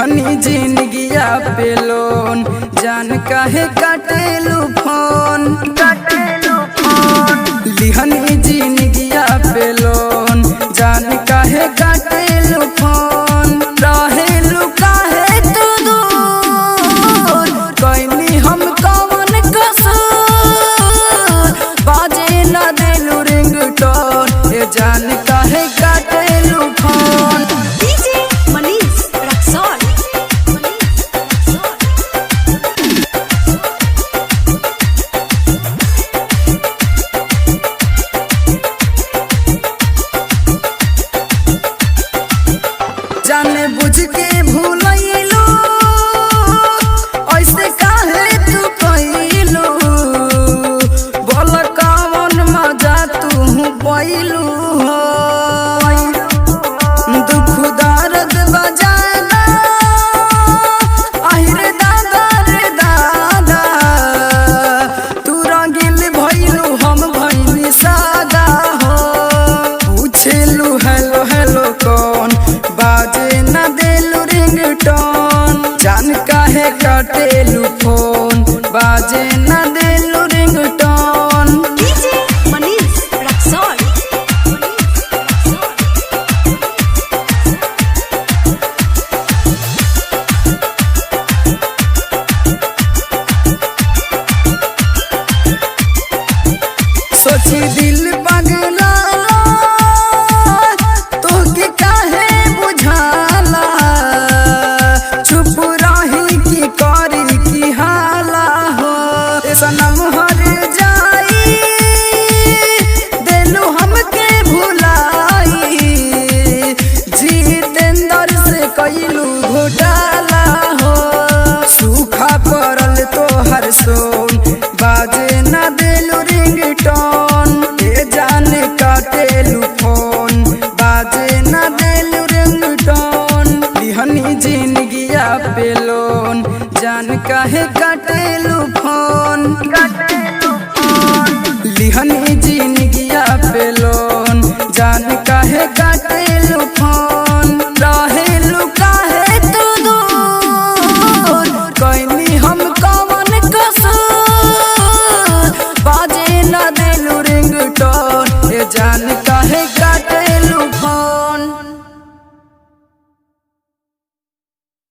लिहनी जिंदगिया पे लोन, जान काहे काटेलू फोन, लिहनी जिंदगिया पे लोन, जान काहे काटेलू फोन। रहेलू काहे तू दूर, कैनी हम कौन कसूर, बाजे ना देलू रिंगटोन, ये जान काहे काटेलू फोन। जाने बुझ के भूलैलू, ऐसे काहे तू कइलू, बोल कौन मजा तू पैलू हो। दुख दर्द बजाना আহিरे दादा रे दादा, तू रंगील भइलू हम भइनी सादा हो। पूछेलू हेलो हेलो कौन, बाजे ना देलू रिंगटोन, जान काहे काटेलू फोन, बाजे ना देलू रिंगटोन। सोची दिल पगला तोहके काहे बुझाला, चुप रही की करी की हाला हो। सनम हर जाई देलू हमके भुलाई, जितेंद्र से कइलू घोटाला हो। सूखा पड़ल तोहर सोन, बाजे ना देलू रिंगटोन, ये जान काटेलू फोन, बाजे ना देलू रिंगटोन। लिहनी जिंदगिया पे लोन, जान काहे काटे